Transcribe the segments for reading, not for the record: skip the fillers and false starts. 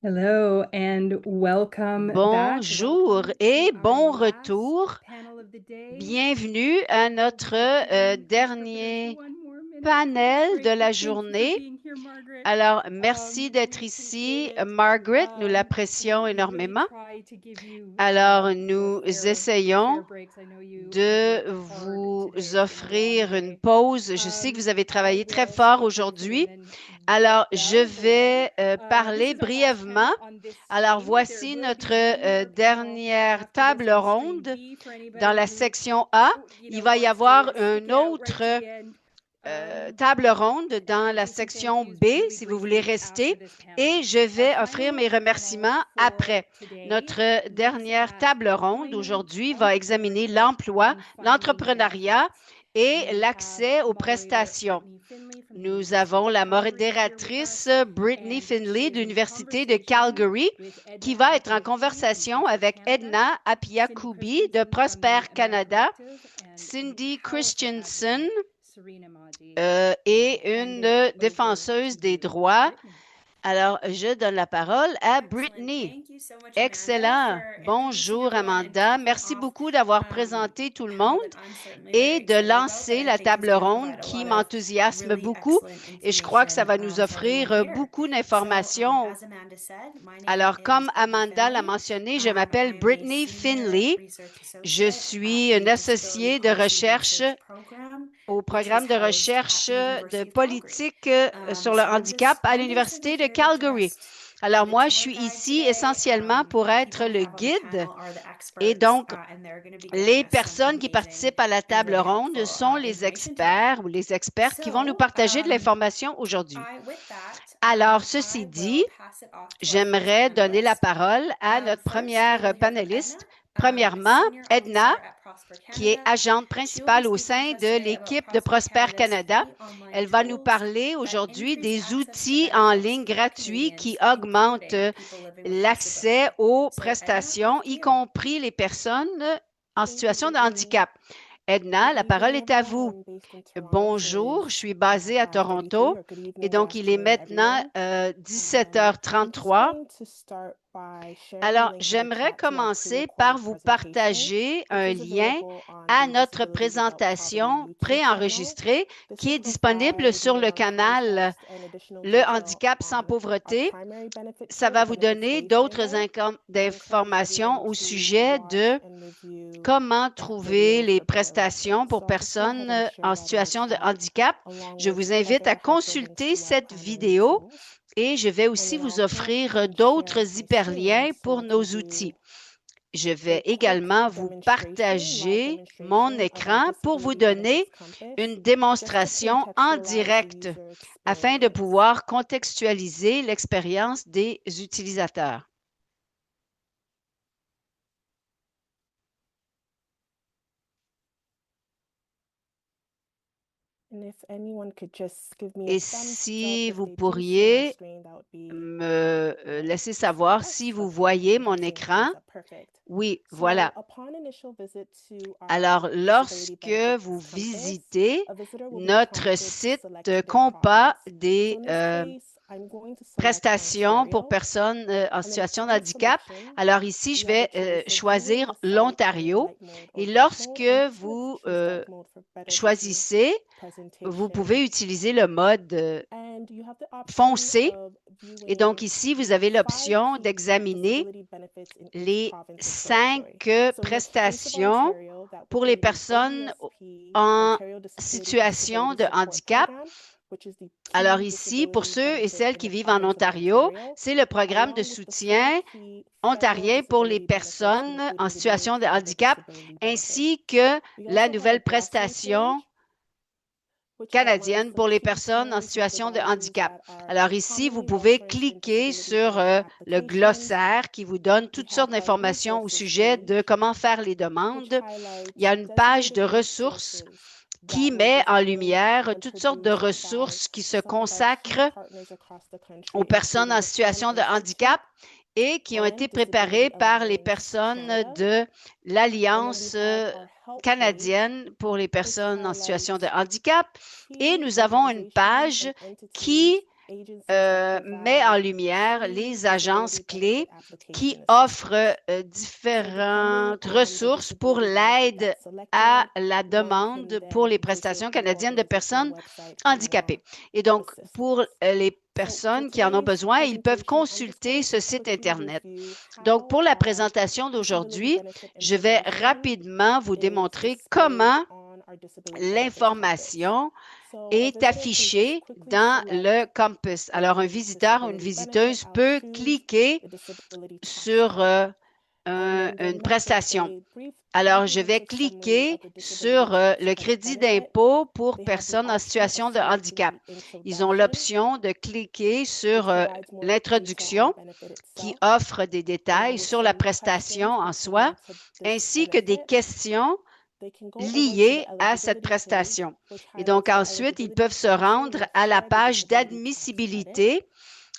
Hello and welcome back. Bonjour et bon retour. Bienvenue à notre dernier panel de la journée. Alors, merci d'être ici, Margaret. Nous l'apprécions énormément. Alors, nous essayons de vous offrir une pause. Je sais que vous avez travaillé très fort aujourd'hui. Alors, je vais parler brièvement. Alors, voici notre dernière table ronde. Dans la section A, il va y avoir une autre table ronde dans la section B, si vous voulez rester, et je vais offrir mes remerciements après. Notre dernière table ronde aujourd'hui va examiner l'emploi, l'entrepreneuriat et l'accès aux prestations. Nous avons la modératrice Brittany Finley de l'Université de Calgary qui va être en conversation avec Edna Apiakubi de Prosper Canada, Cindy Christensen et une défenseuse des droits. Alors, je donne la parole à Brittany. Excellent. Bonjour, Amanda. Merci beaucoup d'avoir présenté tout le monde et de lancer la table ronde qui m'enthousiasme beaucoup et je crois que ça va nous offrir beaucoup d'informations. Alors, comme Amanda l'a mentionné, je m'appelle Brittany Finley. Je suis une associée de recherche au programme de recherche de politique sur le handicap à l'Université de Calgary. Alors moi, je suis ici essentiellement pour être le guide et donc les personnes qui participent à la table ronde sont les experts ou les expertes qui vont nous partager de l'information aujourd'hui. Alors, ceci dit, j'aimerais donner la parole à notre première panéliste. Premièrement, Edna, qui est agente principale au sein de l'équipe de Prosper Canada. Elle va nous parler aujourd'hui des outils en ligne gratuits qui augmentent l'accès aux prestations, y compris les personnes en situation de handicap. Edna, la parole est à vous. Bonjour, je suis basée à Toronto et donc il est maintenant 17h33. Alors, j'aimerais commencer par vous partager un lien à notre présentation préenregistrée qui est disponible sur le canal Le handicap sans pauvreté. Ça va vous donner d'autres informations au sujet de comment trouver les prestations pour personnes en situation de handicap. Je vous invite à consulter cette vidéo et je vais aussi vous offrir d'autres hyperliens pour nos outils. Je vais également vous partager mon écran pour vous donner une démonstration en direct afin de pouvoir contextualiser l'expérience des utilisateurs. Et si vous pourriez me laisser savoir si vous voyez mon écran. Oui, voilà. Alors, lorsque vous visitez notre site compas des prestations pour personnes en situation de handicap. Alors ici, je vais choisir l'Ontario. Et lorsque vous choisissez, vous pouvez utiliser le mode foncé. Et donc ici, vous avez l'option d'examiner les 5 prestations pour les personnes en situation de handicap. Alors ici, pour ceux et celles qui vivent en Ontario, c'est le programme de soutien ontarien pour les personnes en situation de handicap, ainsi que la nouvelle prestation canadienne pour les personnes en situation de handicap. Alors ici, vous pouvez cliquer sur le glossaire qui vous donne toutes sortes d'informations au sujet de comment faire les demandes. Il y a une page de ressources qui met en lumière toutes sortes de ressources qui se consacrent aux personnes en situation de handicap et qui ont été préparées par les personnes de l'Alliance canadienne pour les personnes en situation de handicap. Et nous avons une page qui met en lumière les agences clés qui offrent différentes ressources pour l'aide à la demande pour les prestations canadiennes de personnes handicapées. Et donc, pour les personnes qui en ont besoin, ils peuvent consulter ce site Internet. Donc, pour la présentation d'aujourd'hui, je vais rapidement vous démontrer comment l'information est affichée dans le campus. Alors, un visiteur ou une visiteuse peut cliquer sur une prestation. Alors, je vais cliquer sur le crédit d'impôt pour personnes en situation de handicap. Ils ont l'option de cliquer sur l'introduction qui offre des détails sur la prestation en soi, ainsi que des questions liées à cette prestation. Et donc, ensuite, ils peuvent se rendre à la page d'admissibilité,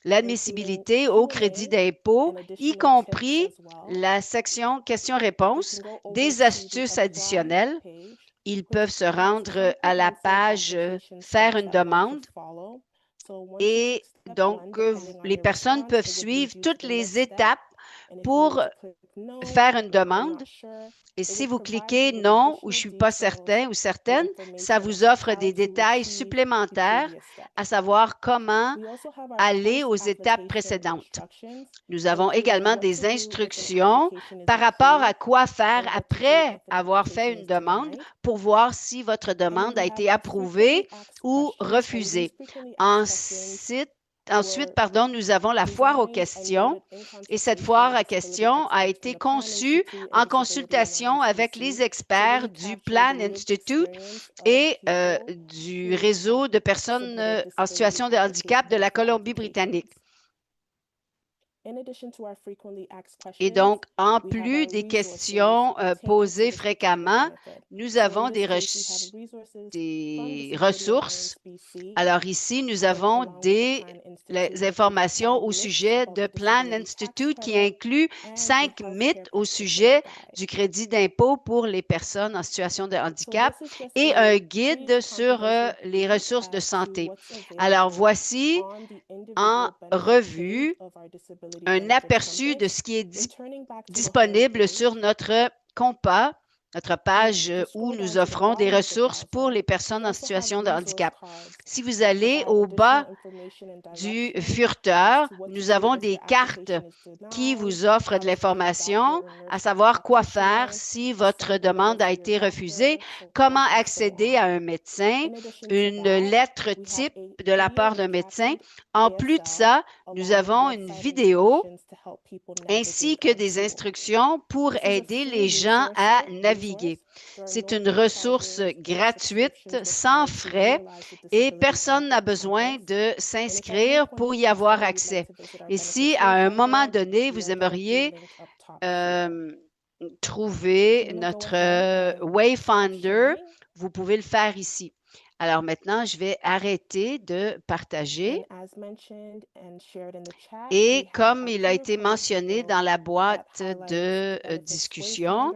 l'admissibilité au crédit d'impôt, y compris la section questions-réponses, des astuces additionnelles. Ils peuvent se rendre à la page faire une demande. Et donc, les personnes peuvent suivre toutes les étapes pour faire une demande. Et si vous cliquez non ou je ne suis pas certain ou certaine, ça vous offre des détails supplémentaires, à savoir comment aller aux étapes précédentes. Nous avons également des instructions par rapport à quoi faire après avoir fait une demande pour voir si votre demande a été approuvée ou refusée. Ensuite, nous avons la foire aux questions et cette foire à questions a été conçue en consultation avec les experts du Plan Institute et du réseau de personnes en situation de handicap de la Colombie-Britannique. Et donc, en plus des questions posées fréquemment, nous avons des ressources. Alors ici, nous avons les informations au sujet de Plan Institute qui inclut 5 mythes au sujet du crédit d'impôt pour les personnes en situation de handicap et un guide sur les ressources de santé. Alors voici en revue un aperçu de ce qui est disponible sur notre compas, notre page où nous offrons des ressources pour les personnes en situation de handicap. Si vous allez au bas du furteur, nous avons des cartes qui vous offrent de l'information, à savoir quoi faire si votre demande a été refusée, comment accéder à un médecin, une lettre type de la part d'un médecin. En plus de ça, nous avons une vidéo ainsi que des instructions pour aider les gens à naviguer. C'est une ressource gratuite, sans frais, et personne n'a besoin de s'inscrire pour y avoir accès. Et si, à un moment donné, vous aimeriez trouver notre Wayfinder, vous pouvez le faire ici. Alors maintenant, je vais arrêter de partager. Et comme il a été mentionné dans la boîte de discussion,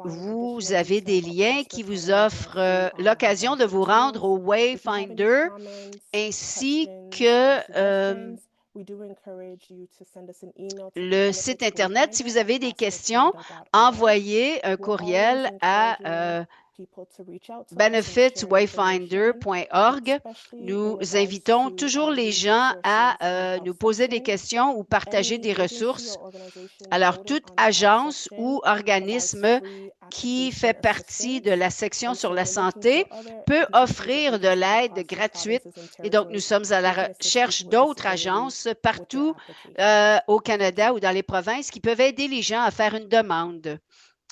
vous avez des liens qui vous offrent l'occasion de vous rendre au Wayfinder ainsi que le site Internet. Si vous avez des questions, envoyez un courriel à benefitswayfinder.org. Nous invitons toujours les gens à nous poser des questions ou partager des ressources. Alors, toute agence ou organisme qui fait partie de la section sur la santé peut offrir de l'aide gratuite. Et donc, nous sommes à la recherche d'autres agences partout au Canada ou dans les provinces qui peuvent aider les gens à faire une demande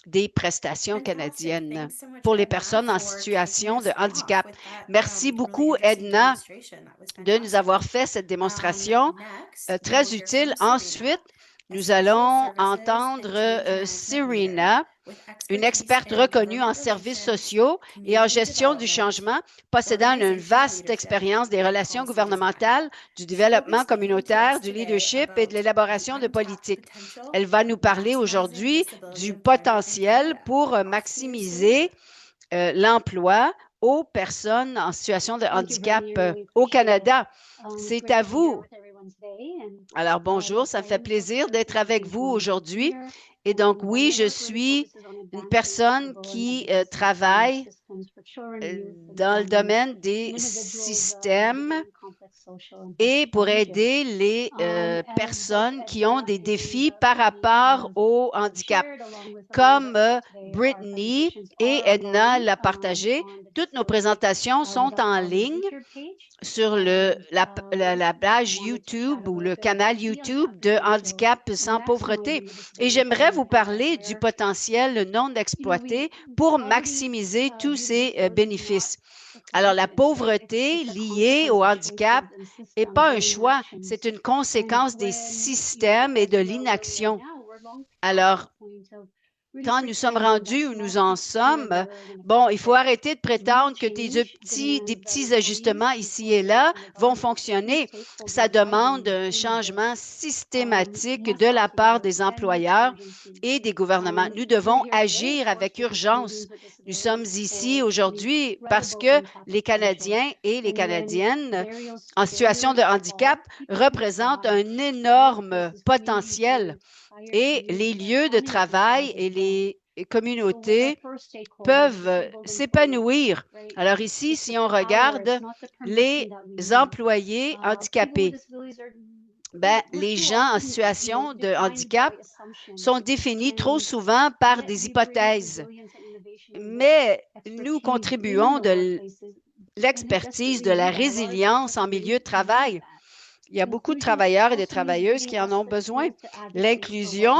des prestations canadiennes pour les personnes en situation de handicap. Merci beaucoup, Edna, de nous avoir fait cette démonstration très utile. Ensuite, nous allons entendre Serena, une experte reconnue en services sociaux et en gestion du changement, possédant une vaste expérience des relations gouvernementales, du développement communautaire, du leadership et de l'élaboration de politiques. Elle va nous parler aujourd'hui du potentiel pour maximiser l'emploi aux personnes en situation de handicap au Canada. C'est à vous. Alors, bonjour, ça me fait plaisir d'être avec vous aujourd'hui. Et donc, oui, je suis une personne qui travaille dans le domaine des systèmes et pour aider les personnes qui ont des défis par rapport au handicap. Comme Brittany et Edna l'a partagé, toutes nos présentations sont en ligne sur la page YouTube ou le canal YouTube de Handicap sans pauvreté. Et j'aimerais vous parler du potentiel non exploité pour maximiser tous ces bénéfices. Alors, la pauvreté liée au handicap n'est pas un choix, c'est une conséquence des systèmes et de l'inaction. Alors, quand nous sommes rendus où nous en sommes, bon, il faut arrêter de prétendre que des petits ajustements ici et là vont fonctionner. Ça demande un changement systématique de la part des employeurs et des gouvernements. Nous devons agir avec urgence. Nous sommes ici aujourd'hui parce que les Canadiens et les Canadiennes en situation de handicap représentent un énorme potentiel. Et les lieux de travail et les communautés peuvent s'épanouir. Alors ici, si on regarde les employés handicapés, les gens en situation de handicap sont définis trop souvent par des hypothèses. Mais nous contribuons de l'expertise, de la résilience en milieu de travail. Il y a beaucoup de travailleurs et de travailleuses qui en ont besoin. L'inclusion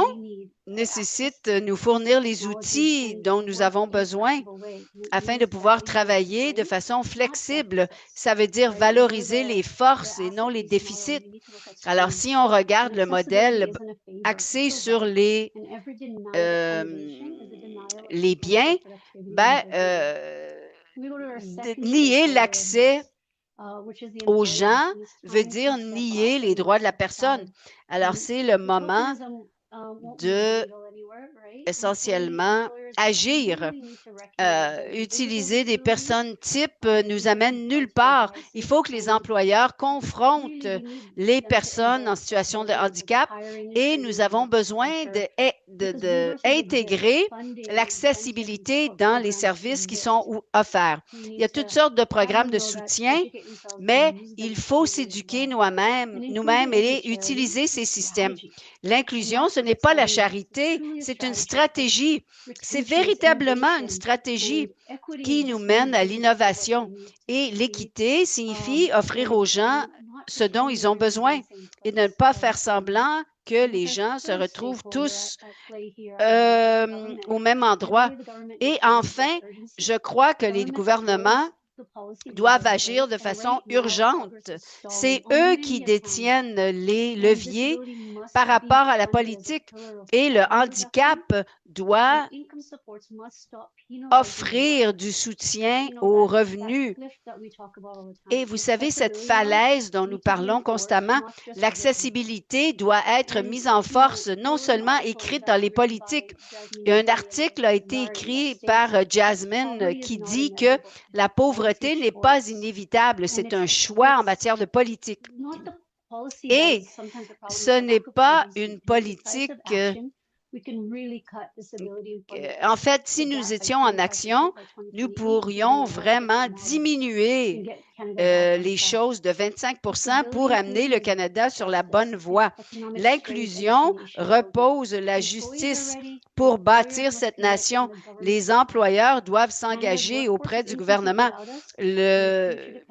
nécessite de nous fournir les outils dont nous avons besoin afin de pouvoir travailler de façon flexible. Ça veut dire valoriser les forces et non les déficits. Alors, si on regarde le modèle axé sur les biens, nier l'accès aux gens veut dire nier les droits de la personne. Alors, c'est le moment de essentiellement agir. Utiliser des personnes types nous amène nulle part. Il faut que les employeurs confrontent les personnes en situation de handicap et nous avons besoin d'intégrer l'accessibilité dans les services qui sont offerts. Il y a toutes sortes de programmes de soutien, mais il faut s'éduquer nous-mêmes et utiliser ces systèmes. L'inclusion, ce n'est pas la charité, c'est une stratégie. C'est véritablement une stratégie qui nous mène à l'innovation. Et l'équité signifie offrir aux gens ce dont ils ont besoin et ne pas faire semblant que les gens se retrouvent tous au même endroit. Et enfin, je crois que les gouvernements doivent agir de façon urgente. C'est eux qui détiennent les leviers par rapport à la politique et le handicap doit offrir du soutien aux revenus. Et vous savez, cette falaise dont nous parlons constamment, l'accessibilité doit être mise en force, non seulement écrite dans les politiques. Et un article a été écrit par Jasmine qui dit que la pauvreté n'est pas inévitable, c'est un choix en matière de politique. Et ce n'est pas une politique. En fait, si nous étions en action, nous pourrions vraiment diminuer les choses de 25 pour amener le Canada sur la bonne voie. L'inclusion repose la justice pour bâtir cette nation. Les employeurs doivent s'engager auprès du gouvernement. Le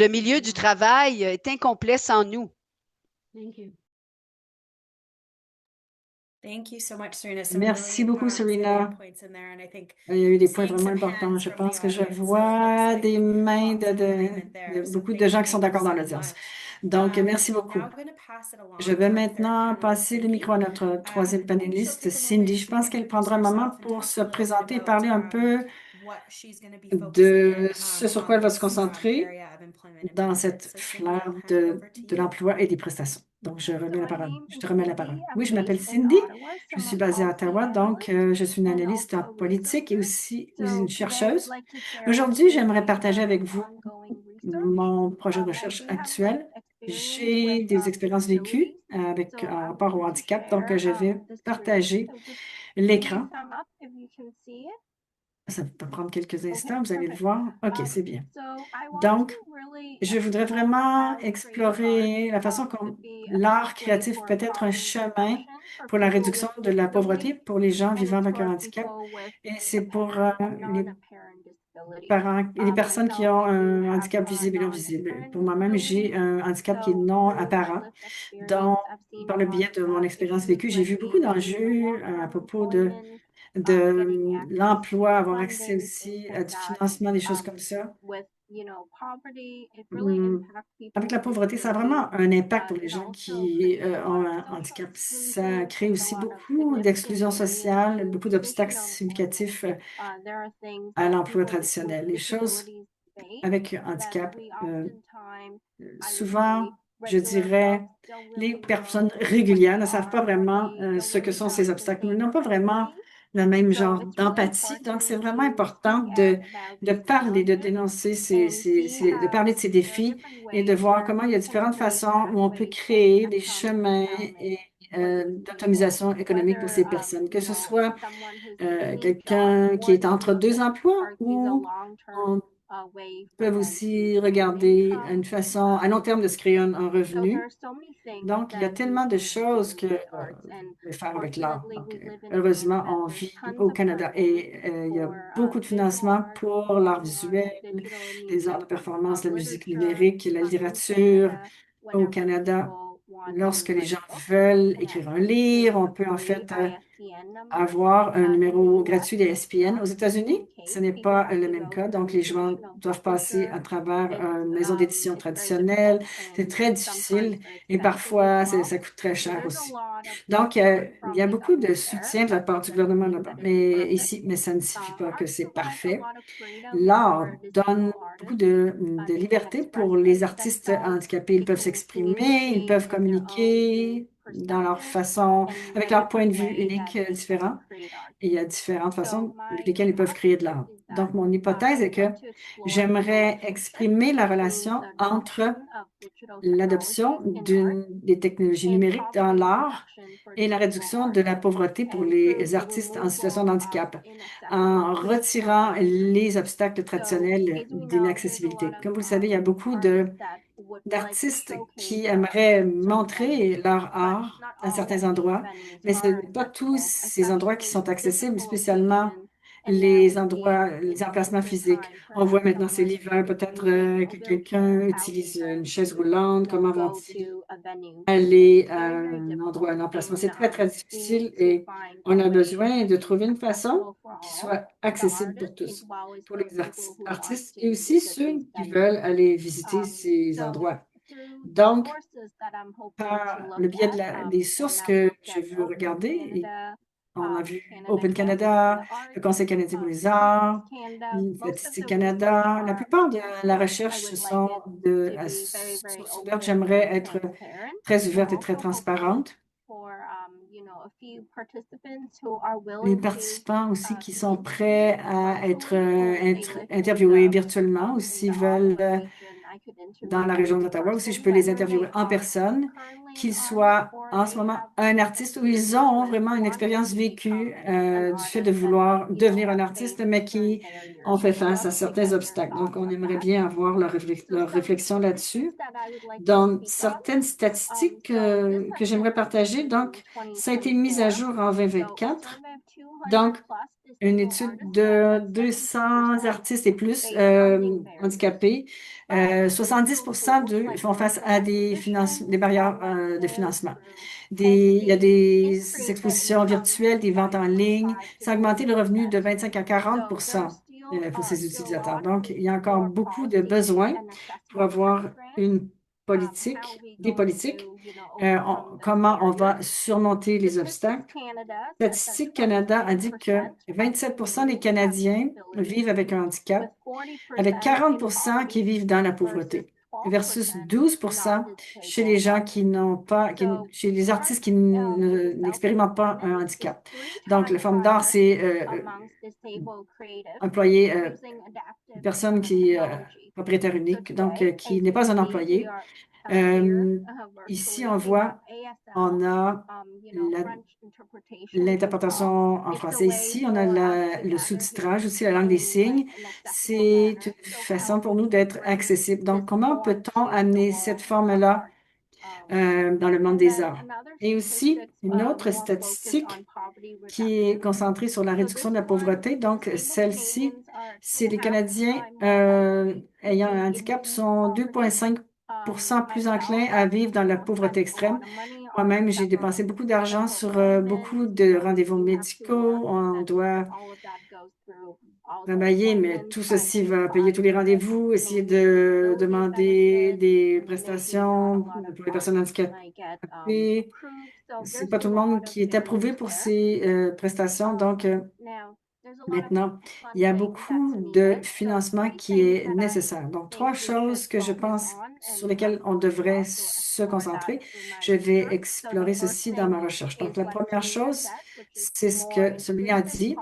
milieu du travail est incomplet sans nous. Merci beaucoup, Serena. Il y a eu des points vraiment importants. Je pense que je vois des mains de beaucoup de gens qui sont d'accord dans l'audience. Donc, merci beaucoup. Je vais maintenant passer le micro à notre troisième panéliste, Cindy. Je pense qu'elle prendra un moment pour se présenter et parler un peu de ce sur quoi elle va se concentrer dans cette fleur de l'emploi et des prestations. Donc, je remets la parole. Je te remets la parole. Oui, je m'appelle Cindy. Je suis basée à Ottawa, donc je suis une analyste en politique et aussi une chercheuse. Aujourd'hui, j'aimerais partager avec vous mon projet de recherche actuel. J'ai des expériences vécues avec en rapport au handicap, donc je vais partager l'écran. Ça peut prendre quelques instants, vous allez le voir. OK, c'est bien. Donc, je voudrais vraiment explorer la façon dont l'art créatif peut être un chemin pour la réduction de la pauvreté pour les gens vivant avec un handicap. Et c'est pour les parents et les personnes qui ont un handicap visible et non visible. Pour moi-même, j'ai un handicap qui est non apparent. Donc, par le biais de mon expérience vécue, j'ai vu beaucoup d'enjeux à propos de l'emploi, avoir accès aussi à du financement, des choses comme ça. Avec la pauvreté, ça a vraiment un impact pour les gens qui ont un handicap. Ça crée aussi beaucoup d'exclusion sociale, beaucoup d'obstacles significatifs à l'emploi traditionnel. Les choses avec handicap, souvent, je dirais, les personnes régulières ne savent pas vraiment ce que sont ces obstacles. Ils n'ont pas vraiment le même genre d'empathie. Donc, c'est vraiment important de parler, de dénoncer de parler de ces défis et de voir comment il y a différentes façons où on peut créer des chemins et d'autonomisation économique pour ces personnes, que ce soit quelqu'un qui est entre deux emplois ou on peuvent aussi regarder une façon à long terme de se créer un revenu. Donc, il y a tellement de choses que faire avec l'art. Donc, heureusement, on vit au Canada et il y a beaucoup de financement pour l'art visuel, les arts de performance, la musique numérique, la littérature au Canada. Lorsque les gens veulent écrire un livre, on peut en fait avoir un numéro gratuit de SPN. Aux États-Unis, ce n'est pas le même cas. Donc, les gens doivent passer à travers une maison d'édition traditionnelle. C'est très difficile et parfois, ça coûte très cher aussi. Donc, il y a beaucoup de soutien de la part du gouvernement là-bas. Mais ça ne signifie pas que c'est parfait. L'art donne beaucoup de liberté pour les artistes handicapés. Ils peuvent s'exprimer, ils peuvent communiquer dans leur façon, avec leur point de vue unique différent. Et il y a différentes façons avec lesquelles ils peuvent créer de l'art. Donc, mon hypothèse est que j'aimerais exprimer la relation entre l'adoption des technologies numériques dans l'art et la réduction de la pauvreté pour les artistes en situation de handicap, en retirant les obstacles traditionnels d'inaccessibilité. Comme vous le savez, il y a beaucoup d'artistes qui aimeraient montrer leur art à certains endroits, mais ce n'est pas tous ces endroits qui sont accessibles, spécialement les endroits, les emplacements physiques. On voit maintenant, c'est l'hiver, peut-être que quelqu'un utilise une chaise roulante, comment vont-ils aller à un endroit, un emplacement? C'est très, très difficile et on a besoin de trouver une façon qui soit accessible pour tous, pour les artistes et aussi ceux qui veulent aller visiter ces endroits. Donc, par le biais des sources que je veux regarder, on a vu Open Canada, le Conseil canadien pour les arts, Statistique Canada. La plupart de la recherche, ce sont à sources ouvertes. J'aimerais être très ouverte et très transparente. Les participants aussi qui sont prêts à être interviewés virtuellement ou s'ils veulent dans la région d'Ottawa, aussi je peux les interviewer en personne, qu'ils soient en ce moment un artiste ou ils ont vraiment une expérience vécue du fait de vouloir devenir un artiste, mais qui ont fait face à certains obstacles. Donc, on aimerait bien avoir leur réflexion là-dessus. Donc, certaines statistiques que j'aimerais partager, donc, ça a été mis à jour en 2024. Donc, une étude de 200 artistes et plus handicapés. 70 d'eux font face à des barrières de financement. Il y a des expositions virtuelles, des ventes en ligne. Ça a augmenté le revenu de 25 à 40 pour ces utilisateurs. Donc, il y a encore beaucoup de besoins pour avoir des politiques. Comment on va surmonter les obstacles. Statistique Canada indique que 27 des Canadiens vivent avec un handicap, avec 40 qui vivent dans la pauvreté. versus 12% chez les gens qui n'ont pas, chez les artistes qui n'expérimentent pas un handicap. Donc, la forme d'art, c'est employer une personne qui est propriétaire unique, donc qui n'est pas un employé. Ici, on a l'interprétation en français. Ici, on a le sous-titrage, aussi la langue des signes. C'est une façon pour nous d'être accessible. Donc, comment peut-on amener cette forme-là dans le monde des arts? Et aussi, une autre statistique qui est concentrée sur la réduction de la pauvreté. Donc, celle-ci, c'est les Canadiens ayant un handicap sont 2,5 plus enclins à vivre dans la pauvreté extrême. Moi-même, j'ai dépensé beaucoup d'argent sur beaucoup de rendez-vous médicaux. On doit travailler, mais tout ceci va payer tous les rendez-vous, essayer de demander des prestations pour les personnes handicapées. C'est pas tout le monde qui est approuvé pour ces prestations. Donc, maintenant, il y a beaucoup de financement qui est nécessaire. Donc, trois choses que je pense sur lesquelles on devrait se concentrer. Je vais explorer ceci dans ma recherche. Donc, la première chose, c'est ce que celui a dit,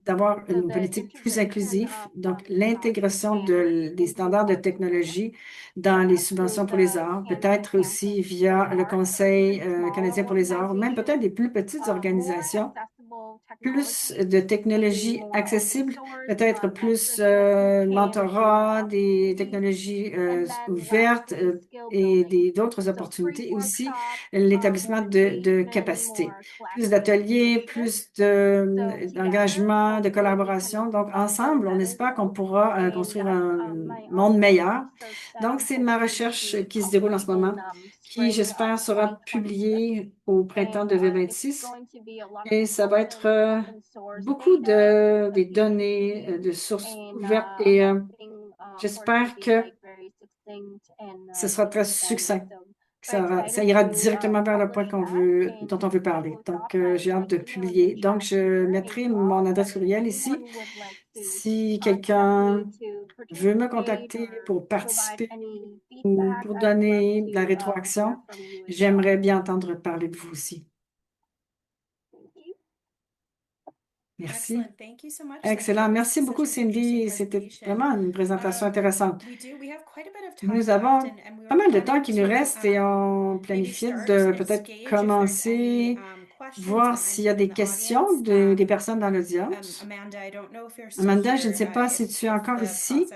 d'avoir une politique plus inclusive, donc l'intégration des standards de technologie dans les subventions pour les arts, peut-être aussi via le Conseil canadien pour les arts, même peut-être des plus petites organisations, plus de technologies accessibles, peut-être plus mentorat, des technologies ouvertes et d'autres opportunités, aussi l'établissement de capacités. Plus d'ateliers, plus d'engagement, de collaboration. Donc, ensemble, on espère qu'on pourra construire un monde meilleur. Donc, c'est ma recherche qui se déroule en ce moment, qui, j'espère, sera publiée au printemps de 2026. Et ça va être beaucoup des données, de sources ouvertes et j'espère que ce sera très succinct. Ça ira directement vers le point dont on veut parler. Donc, j'ai hâte de publier. Donc, je mettrai mon adresse courriel ici. Si quelqu'un veut me contacter pour participer ou pour donner de la rétroaction, j'aimerais bien entendre parler de vous aussi. Merci. Excellent. Merci beaucoup, Cindy. C'était vraiment une présentation intéressante. Nous avons pas mal de temps qui nous reste et on planifie de peut-être commencer, voir s'il y a des questions des personnes dans l'audience. Amanda, je ne sais pas si tu es encore ici,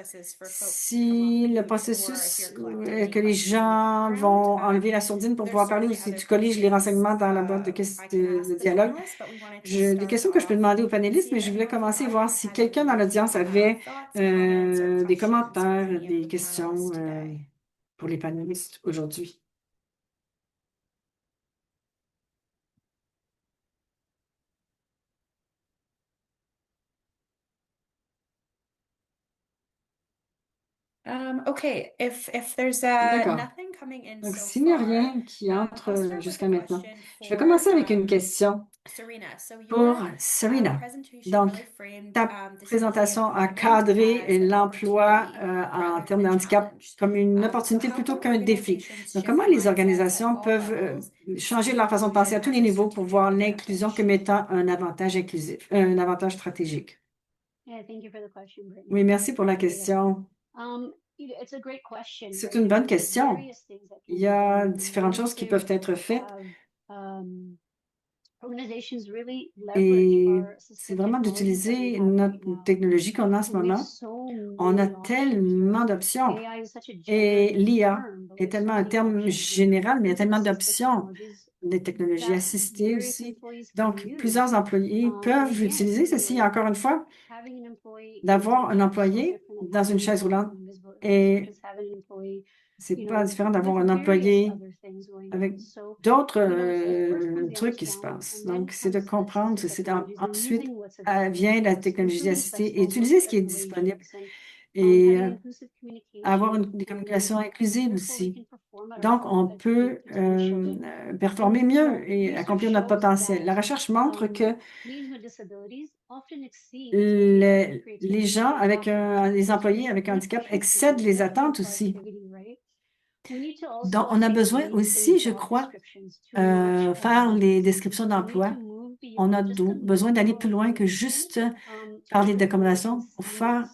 si le processus que les gens vont enlever la sourdine pour pouvoir parler ou si tu colliges les renseignements dans la boîte de dialogue. Des questions que je peux demander aux panélistes, mais je voulais commencer à voir si quelqu'un dans l'audience avait des commentaires, des questions pour les panélistes aujourd'hui. D'accord. Donc, s'il n'y a rien qui entre jusqu'à maintenant, je vais commencer avec une question pour Serena. Donc, ta présentation a cadré l'emploi en termes de handicap comme une opportunité plutôt qu'un défi. Donc, comment les organisations peuvent changer leur façon de penser à tous les niveaux pour voir l'inclusion comme étant un avantage inclusif, un avantage stratégique? Oui, merci pour la question. C'est une bonne question. Il y a différentes choses qui peuvent être faites. Et c'est vraiment d'utiliser notre technologie qu'on a en ce moment. On a tellement d'options. Et l'IA est tellement un terme général, mais il y a tellement d'options. Des technologies assistées aussi. Donc, plusieurs employés peuvent utiliser ceci, encore une fois, d'avoir un employé dans une chaise roulante. Et c'est pas différent d'avoir un employé avec d'autres trucs qui se passent. Donc, c'est de comprendre, ensuite vient la technologie assistée et utiliser ce qui est disponible et avoir des communications inclusives aussi. Donc, on peut performer mieux et accomplir notre potentiel. La recherche montre que les gens les employés avec un handicap excèdent les attentes aussi. Donc, on a besoin aussi, je crois, faire les descriptions d'emploi. On a besoin d'aller plus loin que juste parler d'accommodation pour faire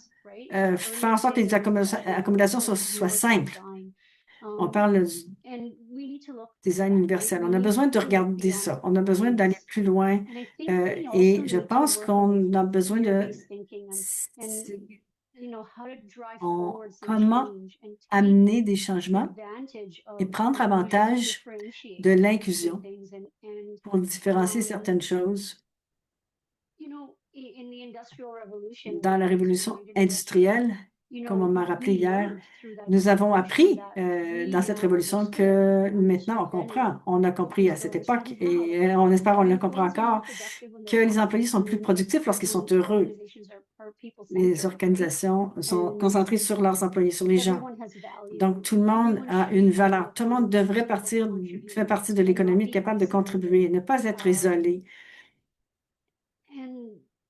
en sorte que les accommodations soient simples. On parle du design universel. On a besoin de regarder ça. On a besoin d'aller plus loin. Et je pense qu'on a besoin de comment amener des changements et prendre avantage de l'inclusion pour différencier certaines choses. Dans la révolution industrielle, comme on m'a rappelé hier, nous avons appris dans cette révolution que maintenant on comprend. On a compris à cette époque et on espère qu'on le comprend encore que les employés sont plus productifs lorsqu'ils sont heureux. Les organisations sont concentrées sur leurs employés, sur les gens. Donc, tout le monde a une valeur. Tout le monde devrait faire partie de l'économie, être capable de contribuer, ne pas être isolé.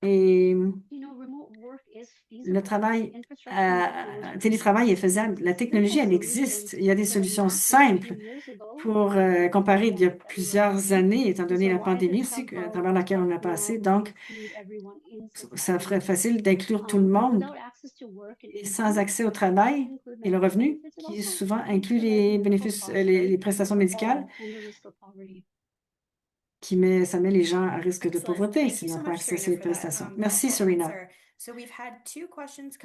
Et le télétravail est faisable. La technologie, elle existe. Il y a des solutions simples pour comparer il y a plusieurs années, étant donné la pandémie aussi, à travers laquelle on a passé. Donc, ça ferait facile d'inclure tout le monde. Et sans accès au travail et le revenu, qui souvent inclut les bénéfices, les prestations médicales, ça met les gens à risque de pauvreté s'ils n'ont pas accès à ces prestations. Merci, Serena.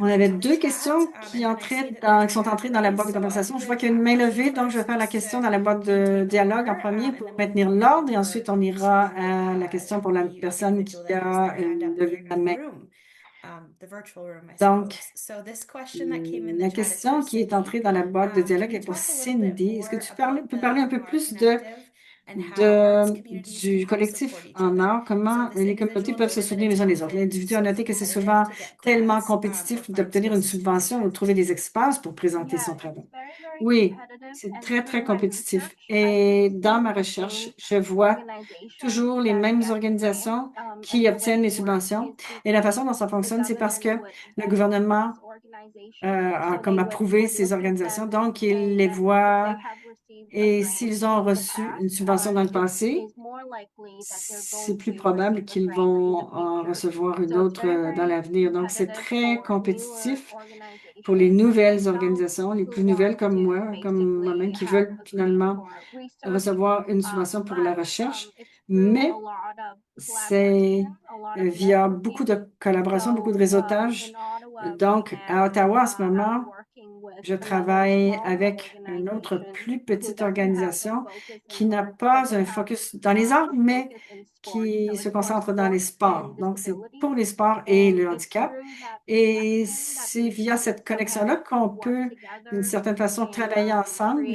On avait deux questions qui sont entrées dans la boîte de conversation. Je vois qu'il y a une main levée, donc je vais faire la question dans la boîte de dialogue en premier pour maintenir l'ordre et ensuite on ira à la question pour la personne qui a levé la main. Donc, la question qui est entrée dans la boîte de dialogue est pour Cindy. Est-ce que tu peux parler un peu plus du collectif en art, comment les communautés peuvent se soutenir les uns les autres? L'individu a noté que c'est souvent tellement compétitif d'obtenir une subvention ou de trouver des espaces pour présenter son travail. Oui, c'est très, très compétitif. Et dans ma recherche, je vois toujours les mêmes organisations qui obtiennent les subventions. Et la façon dont ça fonctionne, c'est parce que le gouvernement a comme approuvé ces organisations. Donc, il les voit et s'ils ont reçu une subvention dans le passé, c'est plus probable qu'ils vont en recevoir une autre dans l'avenir. Donc, c'est très compétitif pour les nouvelles organisations, les plus nouvelles comme moi-même, qui veulent finalement recevoir une subvention pour la recherche. Mais c'est via beaucoup de collaboration, beaucoup de réseautage. Donc, à Ottawa, en ce moment, je travaille avec une autre plus petite organisation qui n'a pas un focus dans les arts, mais qui se concentre dans les sports. Donc, c'est pour les sports et le handicap. Et c'est via cette connexion-là qu'on peut, d'une certaine façon, travailler ensemble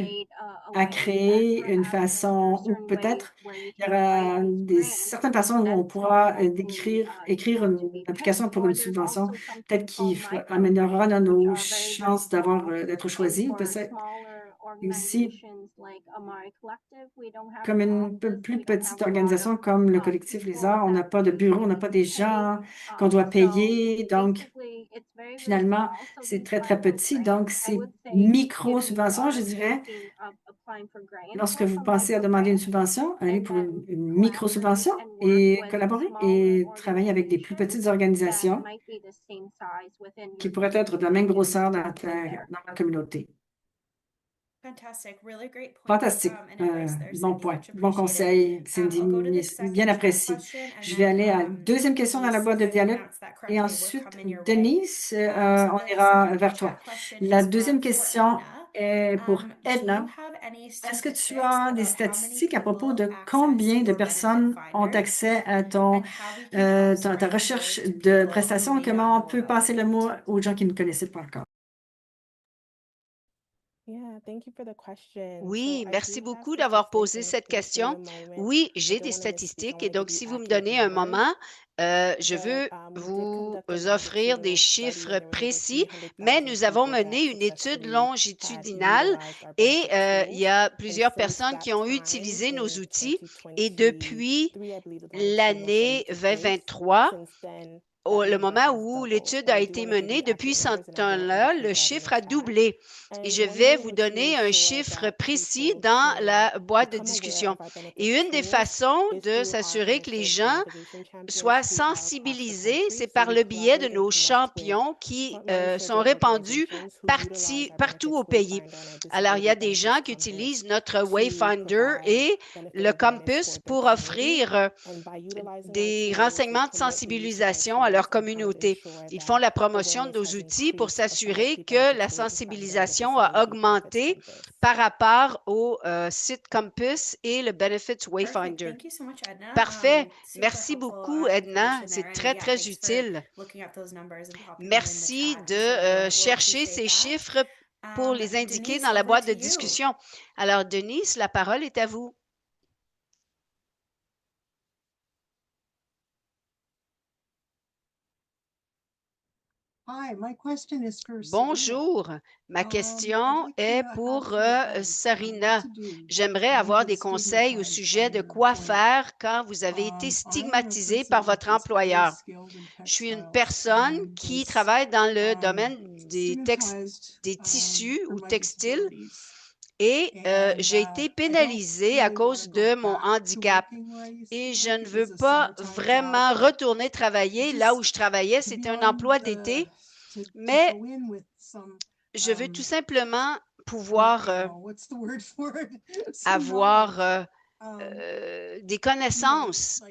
à créer une façon, ou peut-être il y aura certaines façons où on pourra écrire une application pour une subvention, peut-être qui améliorera nos chances d'être choisis, peut-être aussi comme une plus petite organisation comme le collectif Les Arts, on n'a pas de bureau, on n'a pas des gens qu'on doit payer. Donc, finalement, c'est très, très petit. Donc, c'est micro-subvention, je dirais. Lorsque vous pensez à demander une subvention, allez pour une micro-subvention et collaborer et travailler avec des plus petites organisations qui pourraient être de la même grosseur dans la communauté. Fantastique. Bon point. Bon conseil, Cindy. Bien apprécié. Je vais aller à la deuxième question dans la boîte de dialogue et ensuite, Denise, on ira vers toi. La deuxième question est pour Edna. Est-ce que tu as des statistiques à propos de combien de personnes ont accès à ta recherche de prestations? Comment on peut passer le mot aux gens qui ne connaissaient pas encore? Oui, merci beaucoup d'avoir posé cette question. Oui, j'ai des statistiques et donc si vous me donnez un moment, je veux vous offrir des chiffres précis, mais nous avons mené une étude longitudinale et il y a plusieurs personnes qui ont utilisé nos outils et depuis l'année 2023, le moment où l'étude a été menée, depuis ce temps-là, le chiffre a doublé. Et je vais vous donner un chiffre précis dans la boîte de discussion. Et une des façons de s'assurer que les gens soient sensibilisés, c'est par le biais de nos champions qui sont répandus partout au pays. Alors, il y a des gens qui utilisent notre Wayfinder et le Compass pour offrir des renseignements de sensibilisation à leur communauté. Ils font la promotion de nos outils pour s'assurer que la sensibilisation a augmenté par rapport au site Compass et le Benefits Wayfinder. Parfait. Merci beaucoup, Edna. C'est très, très utile. Merci de chercher ces chiffres pour les indiquer dans la boîte de discussion. Alors, Denise, la parole est à vous. Bonjour, ma question est pour Sarina. J'aimerais avoir des conseils au sujet de quoi faire quand vous avez été stigmatisé par votre employeur. Je suis une personne qui travaille dans le domaine des tissus ou textiles et j'ai été pénalisée à cause de mon handicap. Et je ne veux pas vraiment retourner travailler là où je travaillais. C'était un emploi d'été, mais je veux tout simplement pouvoir avoir des connaissances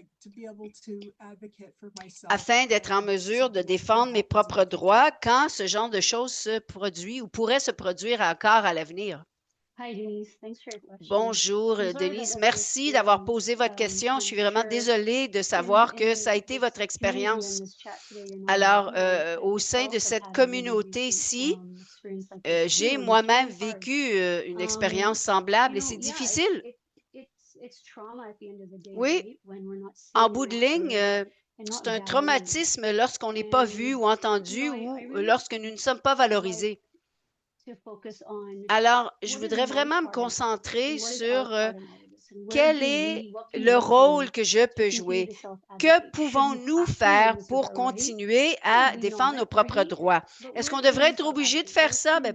afin d'être en mesure de défendre mes propres droits quand ce genre de choses se produit ou pourrait se produire encore à l'avenir. Bonjour, Denise. Merci d'avoir posé votre question. Je suis vraiment désolée de savoir que ça a été votre expérience. Alors, au sein de cette communauté-ci, j'ai moi-même vécu une expérience semblable et c'est difficile. Oui, en bout de ligne, c'est un traumatisme lorsqu'on n'est pas vu ou entendu ou lorsque nous ne sommes pas valorisés. Alors, je voudrais vraiment me concentrer sur quel est le rôle que je peux jouer. Que pouvons-nous faire pour continuer à défendre nos propres droits? Est-ce qu'on devrait être obligé de faire ça? Bien,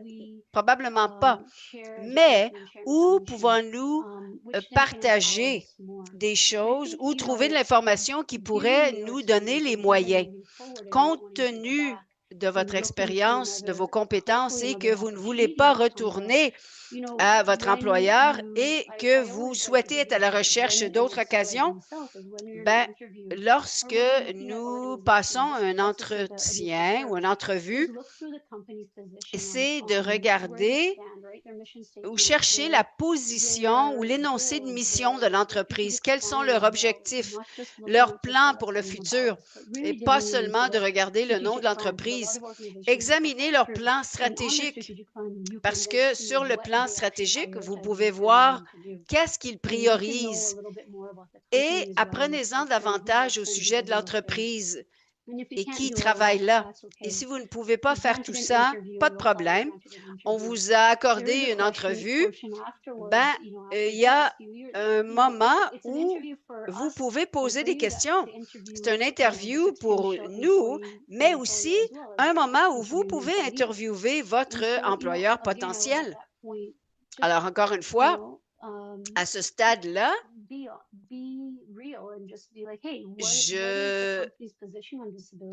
probablement pas. Mais où pouvons-nous partager des choses ou trouver de l'information qui pourrait nous donner les moyens? Compte tenu de votre expérience, de vos compétences et que vous ne voulez pas retourner à votre employeur et que vous souhaitez être à la recherche d'autres occasions, ben, lorsque nous passons un entretien ou une entrevue, c'est de regarder ou chercher la position ou l'énoncé de mission de l'entreprise. Quels sont leurs objectifs, leurs plans pour le futur, et pas seulement de regarder le nom de l'entreprise. Examinez leur plan stratégique, parce que sur le plan stratégique, vous pouvez voir qu'est-ce qu'ils priorisent et apprenez-en davantage au sujet de l'entreprise et qui travaille là. Et si vous ne pouvez pas faire tout ça, pas de problème. On vous a accordé une entrevue. Ben, il y a un moment où vous pouvez poser des questions. C'est une interview pour nous, mais aussi un moment où vous pouvez interviewer votre employeur potentiel. Alors, encore une fois, à ce stade-là, je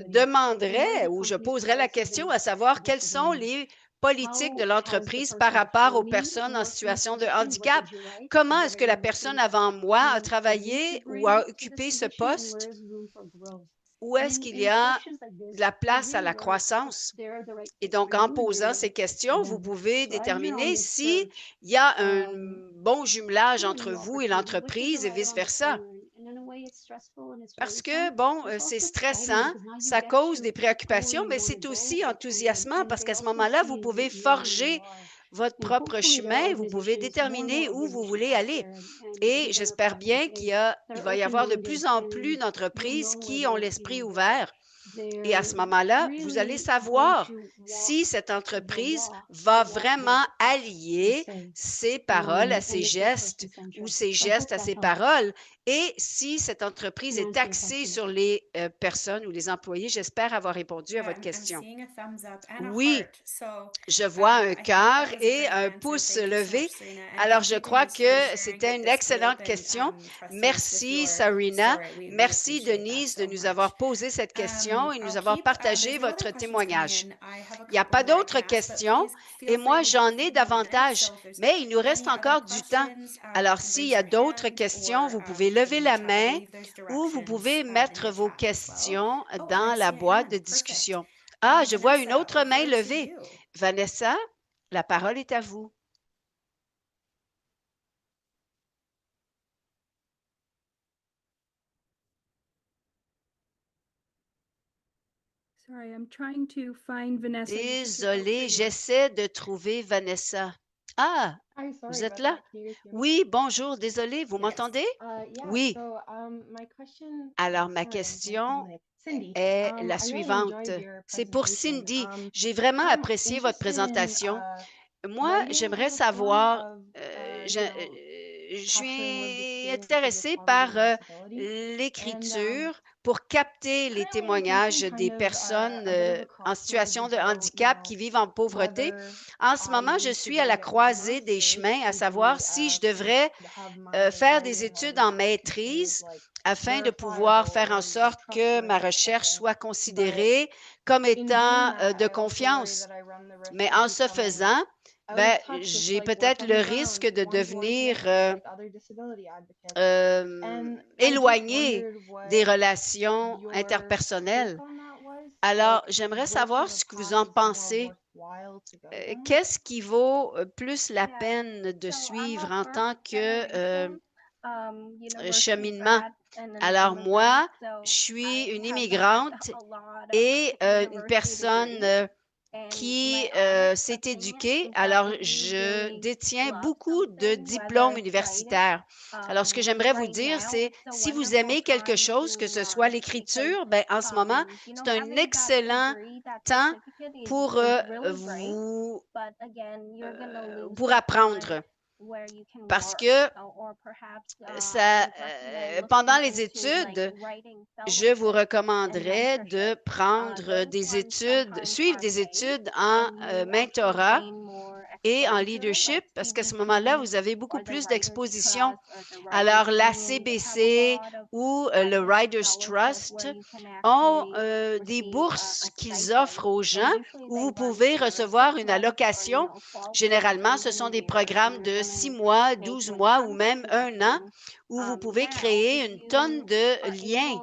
demanderais ou je poserais la question à savoir quelles sont les politiques de l'entreprise par rapport aux personnes en situation de handicap. Comment est-ce que la personne avant moi a travaillé ou a occupé ce poste? Où est-ce qu'il y a de la place à la croissance? Et donc, en posant ces questions, vous pouvez déterminer s'il y a un bon jumelage entre vous et l'entreprise et vice-versa. Parce que, bon, c'est stressant, ça cause des préoccupations, mais c'est aussi enthousiasmant parce qu'à ce moment-là, vous pouvez forger votre propre chemin, vous pouvez déterminer où vous voulez aller. Et j'espère bien qu'il va y avoir de plus en plus d'entreprises qui ont l'esprit ouvert Et à ce moment-là, vous allez savoir si cette entreprise va vraiment allier ses paroles à ses gestes ou ses gestes à ses paroles. Et si cette entreprise est axée sur les personnes ou les employés, j'espère avoir répondu à votre question. Oui, je vois un cœur et un pouce levé. Alors, je crois que c'était une excellente question. Merci, Sarina. Merci, Denise, de nous avoir posé cette question et nous avoir partagé votre témoignage. Il n'y a pas d'autres questions et moi, j'en ai davantage, mais il nous reste encore du temps. Alors, s'il y a d'autres questions, vous pouvez lever la main ou vous pouvez mettre vos questions dans la boîte de discussion. Ah, je vois une autre main levée. Vanessa, la parole est à vous. Désolée, j'essaie de trouver Vanessa. Ah, vous êtes là? Oui, bonjour, désolée, vous m'entendez? Oui. Alors, ma question est la suivante. C'est pour Cindy. J'ai vraiment apprécié votre présentation. Moi, j'aimerais savoir, je suis intéressée par l'écriture pour capter les témoignages des personnes en situation de handicap qui vivent en pauvreté. En ce moment, je suis à la croisée des chemins, à savoir si je devrais faire des études en maîtrise afin de pouvoir faire en sorte que ma recherche soit considérée comme étant de confiance. Mais en ce faisant, j'ai peut-être le risque de devenir éloigné des relations interpersonnelles. Alors, j'aimerais savoir ce que vous en pensez. Qu'est-ce qui vaut plus la peine de suivre en tant que cheminement? Alors, moi, je suis une immigrante et une personne qui s'est éduquée. Alors, je détiens beaucoup de diplômes universitaires. Alors, ce que j'aimerais vous dire, c'est si vous aimez quelque chose, que ce soit l'écriture, en ce moment, c'est un excellent temps pour pour apprendre. Parce que pendant les études, je vous recommanderais de prendre des études, suivre des études en mentorat et en leadership, parce qu'à ce moment-là, vous avez beaucoup plus d'exposition. Alors, la CBC ou le Writers Trust ont des bourses qu'ils offrent aux gens où vous pouvez recevoir une allocation. Généralement, ce sont des programmes de 6 mois, 12 mois ou même 1 an où vous pouvez créer une tonne de liens.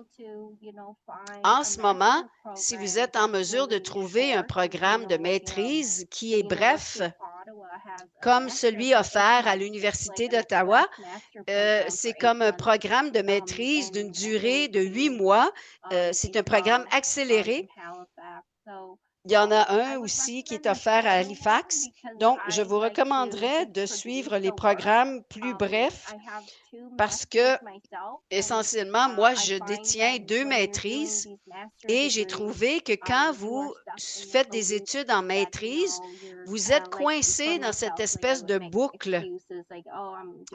En ce moment, si vous êtes en mesure de trouver un programme de maîtrise qui est bref, comme celui offert à l'Université d'Ottawa, c'est comme un programme de maîtrise d'une durée de 8 mois. C'est un programme accéléré. Il y en a un aussi qui est offert à Halifax. Donc, je vous recommanderais de suivre les programmes plus brefs parce que, essentiellement, moi, je détiens 2 maîtrises et j'ai trouvé que quand vous faites des études en maîtrise, vous êtes coincé dans cette espèce de boucle.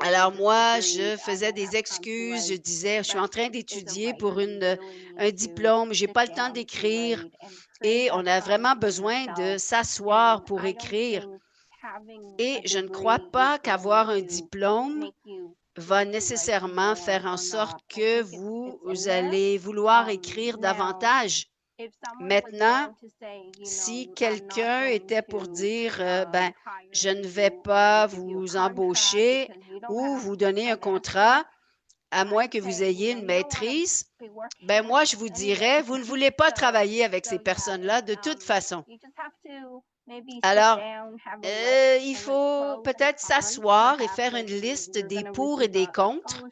Alors, moi, je faisais des excuses. Je disais, je suis en train d'étudier pour un diplôme. Je n'ai pas le temps d'écrire. Et on a vraiment besoin de s'asseoir pour écrire. Et je ne crois pas qu'avoir un diplôme va nécessairement faire en sorte que vous allez vouloir écrire davantage. Maintenant, si quelqu'un était pour dire, je ne vais pas vous embaucher ou vous donner un contrat, à moins que vous ayez une maîtrise, moi, je vous dirais, vous ne voulez pas travailler avec ces personnes-là de toute façon. Alors, il faut peut-être s'asseour et faire une liste des pour et des contre.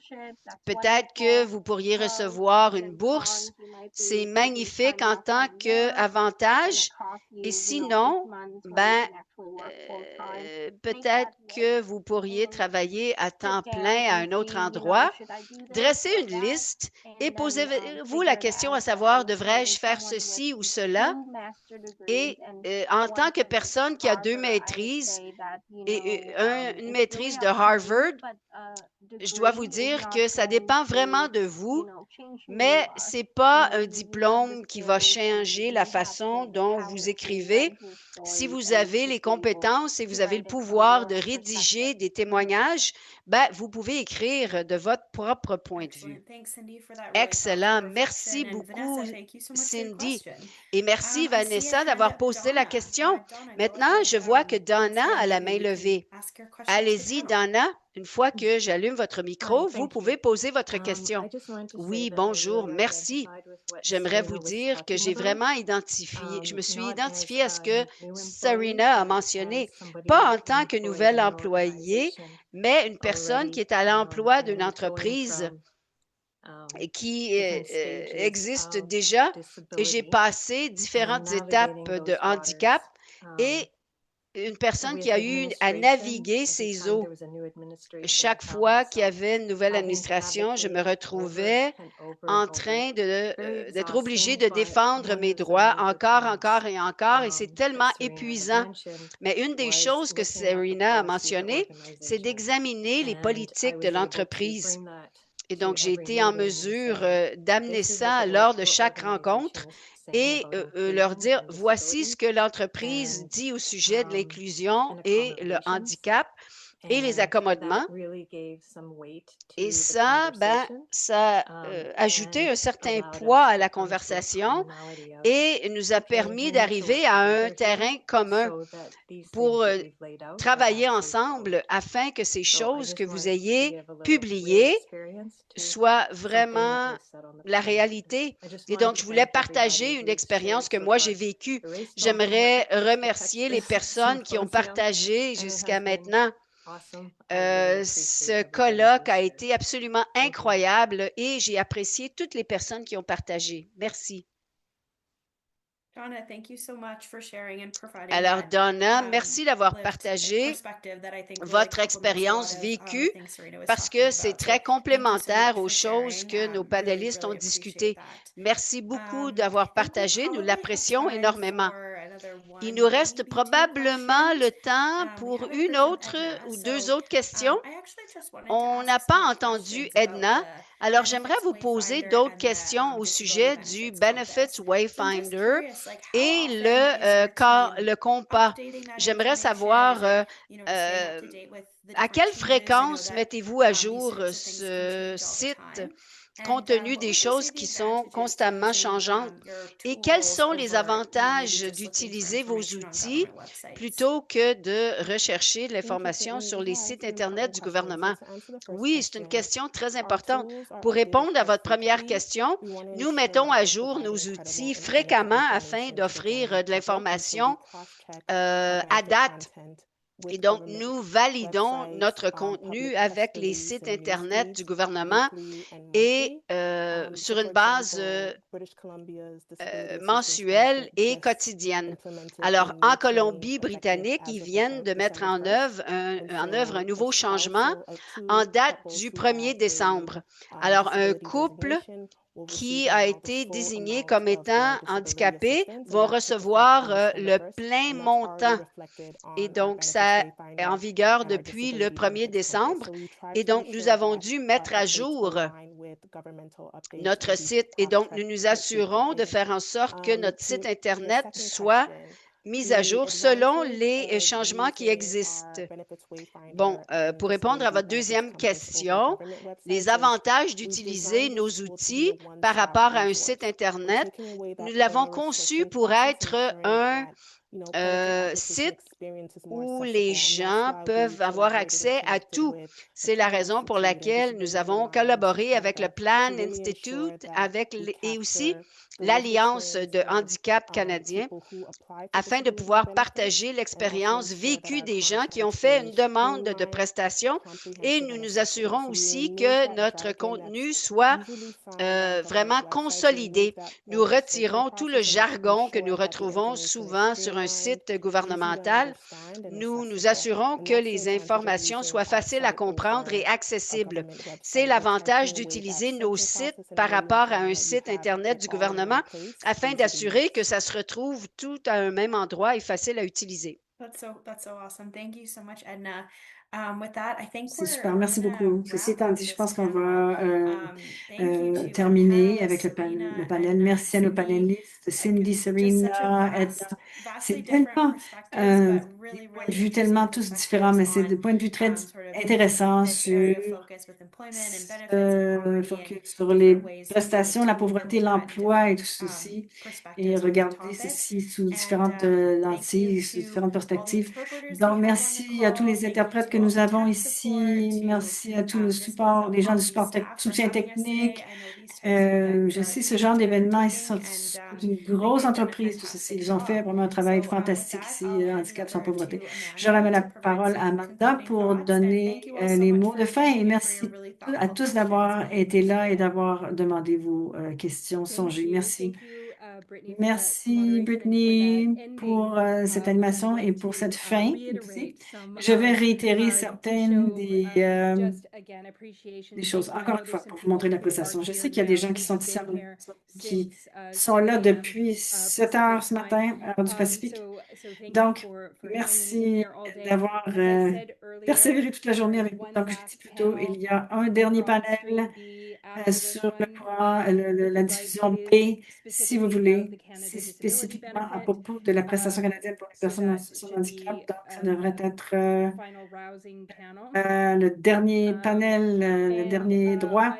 Peut-être que vous pourriez recevoir une bourse. C'est magnifique en tant qu'avantage. Et sinon, peut-être que vous pourriez travailler à temps plein à un autre endroit. Dressez une liste et posez-vous la question à savoir, devrais-je faire ceci ou cela? Et en tant que personne qui a 2 maîtrises et une maîtrise de Harvard, je dois vous dire que ça dépend vraiment de vous, mais ce n'est pas un diplôme qui va changer la façon dont vous écrivez. Si vous avez les compétences et vous avez le pouvoir de rédiger des témoignages, ben, vous pouvez écrire de votre propre point de vue. Excellent. Merci beaucoup, Cindy. Et merci, Vanessa, d'avoir posé la question. Maintenant, je vois que Donna a la main levée. Allez-y, Donna. Une fois que j'allume votre micro, vous pouvez poser votre question. Oui, bonjour, merci. J'aimerais vous dire que j'ai vraiment je me suis identifiée à ce que Serena a mentionné, pas en tant que nouvelle employée, mais une personne qui est à l'emploi d'une entreprise qui existe déjà. Et j'ai passé différentes étapes de handicap et une personne qui a eu à naviguer ces eaux. Chaque fois qu'il y avait une nouvelle administration, je me retrouvais en train d'être obligée de défendre mes droits encore et c'est tellement épuisant. Mais une des choses que Serena a mentionnées, c'est d'examiner les politiques de l'entreprise. Et donc, j'ai été en mesure d'amener ça lors de chaque rencontre et leur dire, voici ce que l'entreprise dit au sujet de l'inclusion et le handicap et les accommodements. Et ça, ça a ajouté un certain poids à la conversation et nous a permis d'arriver à un terrain commun pour travailler ensemble afin que ces choses que vous ayez publiées soient vraiment la réalité. Et donc, je voulais partager une expérience que moi, j'ai vécue. J'aimerais remercier les personnes qui ont partagé jusqu'à maintenant. Ce colloque a été absolument incroyable et j'ai apprécié toutes les personnes qui ont partagé. Merci. Alors, Donna, merci d'avoir partagé votre expérience vécue parce que c'est très complémentaire aux choses que nos panélistes ont discutées. Merci beaucoup d'avoir partagé. Nous l'apprécions énormément. Il nous reste probablement le temps pour une autre ou deux autres questions. On n'a pas entendu Edna. Alors, j'aimerais vous poser d'autres questions au sujet du Benefits Wayfinder et le compas. J'aimerais savoir à quelle fréquence mettez-vous à jour ce site compte tenu des choses qui sont constamment changeantes et quels sont les avantages d'utiliser vos outils plutôt que de rechercher de l'information sur les sites Internet du gouvernement? Oui, c'est une question très importante. Pour répondre à votre première question, nous mettons à jour nos outils fréquemment afin d'offrir de l'information à date. Et donc, nous validons notre contenu avec les sites Internet du gouvernement et sur une base mensuelle et quotidienne. Alors, en Colombie-Britannique, ils viennent de mettre en œuvre un nouveau changement en date du 1er décembre. Alors, un couple qui a été désigné comme étant handicapé va recevoir le plein montant. Et donc, ça est en vigueur depuis le 1er décembre. Et donc, nous avons dû mettre à jour notre site. Et donc, nous nous assurons de faire en sorte que notre site Internet soit mis à jour selon les changements qui existent. Bon, pour répondre à votre deuxième question, les avantages d'utiliser nos outils par rapport à un site Internet, nous l'avons conçu pour être un site où les gens peuvent avoir accès à tout. C'est la raison pour laquelle nous avons collaboré avec le Plan Institute et aussi l'Alliance de handicap canadien afin de pouvoir partager l'expérience vécue des gens qui ont fait une demande de prestation et nous nous assurons aussi que notre contenu soit vraiment consolidé. Nous retirons tout le jargon que nous retrouvons souvent sur un site gouvernemental. Nous nous assurons que les informations soient faciles à comprendre et accessibles. C'est l'avantage d'utiliser nos sites par rapport à un site Internet du gouvernement afin d'assurer que ça se retrouve tout à un même endroit et facile à utiliser. That's so awesome. Thank you so much, Edna. C'est super, merci beaucoup. Ceci étant dit, je pense qu'on va terminer avec le panel. Merci à nos panélistes, Cindy, Serena, Edna. C'est tellement des points de vue tellement tous différents, mais c'est des points de vue très intéressants sur les prestations, la pauvreté, l'emploi et tout ceci. Et regarder ceci sous différentes lentilles, sous différentes perspectives. Donc, merci à tous les interprètes que nous avons ici. Merci à tous les supports, les gens du soutien technique. Je sais, ce genre d'événement, ils sont une grosse entreprise, tout ceci. Ils ont fait vraiment un travail fantastique ici, Handicap sans pauvreté. Je remets la parole à Amanda pour donner les mots de fin et merci à tous d'avoir été là et d'avoir demandé vos questions. Songez. Merci. Merci, Brittany, pour cette animation et pour cette fin aussi. Je vais réitérer certaines des choses, encore une fois, pour vous montrer l'appréciation. Je sais qu'il y a des gens qui sont ici, qui sont là depuis 7 heures ce matin, heure du Pacifique. Donc, merci d'avoir persévéré toute la journée avec nous. Donc, je l'ai dit plus tôt, il y a un dernier panel sur le courant, la diffusion B, si vous voulez. C'est spécifiquement à propos de la prestation canadienne pour les personnes en situation de handicap. Donc, ça devrait être le dernier panel, le dernier droit.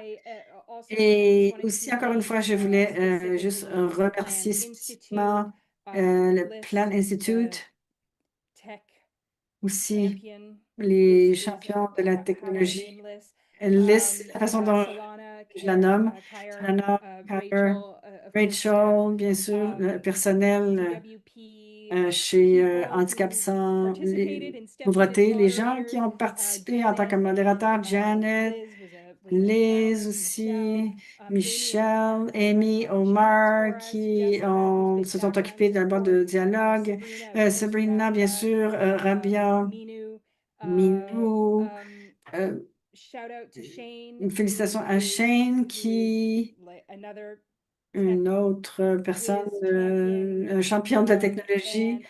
Et aussi, encore une fois, je voulais juste remercier spécifiquement le Plan Institute, aussi les champions de la technologie, Liz, la façon dont je la nomme, Solana, Kyler, Rachel, bien sûr, le personnel chez Handicap sans pauvreté, les gens qui ont participé en tant que modérateur, Janet, Liz aussi, Michelle, Amy, Omar, qui se sont occupés d'abord de dialogue, Sabrina, bien sûr, Rabia, Minou, une félicitation à Shane qui, une autre personne, un champion de la technologie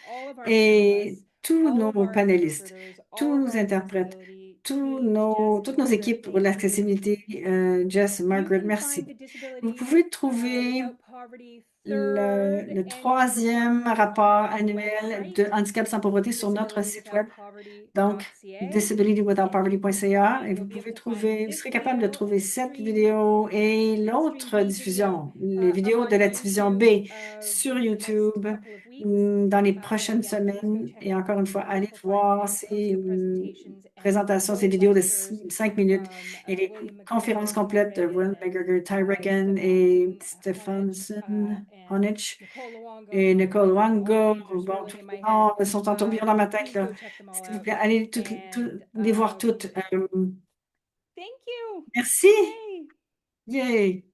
et tous nos panélistes, tous nos interprètes, toutes nos équipes pour l'accessibilité, Jess, Margaret, merci. Vous pouvez trouver le troisième rapport annuel de handicap sans pauvreté sur notre site web, donc disabilitywithoutpoverty.ca, et vous serez capable de trouver cette vidéo et l'autre diffusion, les vidéos de la diffusion B sur YouTube dans les prochaines semaines. Et encore une fois, allez voir ces présentations, ces vidéos de 5 minutes et les conférences complètes de Will McGregor, Ty Regan et Stephenson Honich et Nicole Wango. Bon, tout le monde sont en tourbillon dans ma tête, là. S'il vous plaît, allez les voir toutes. Merci. Yay!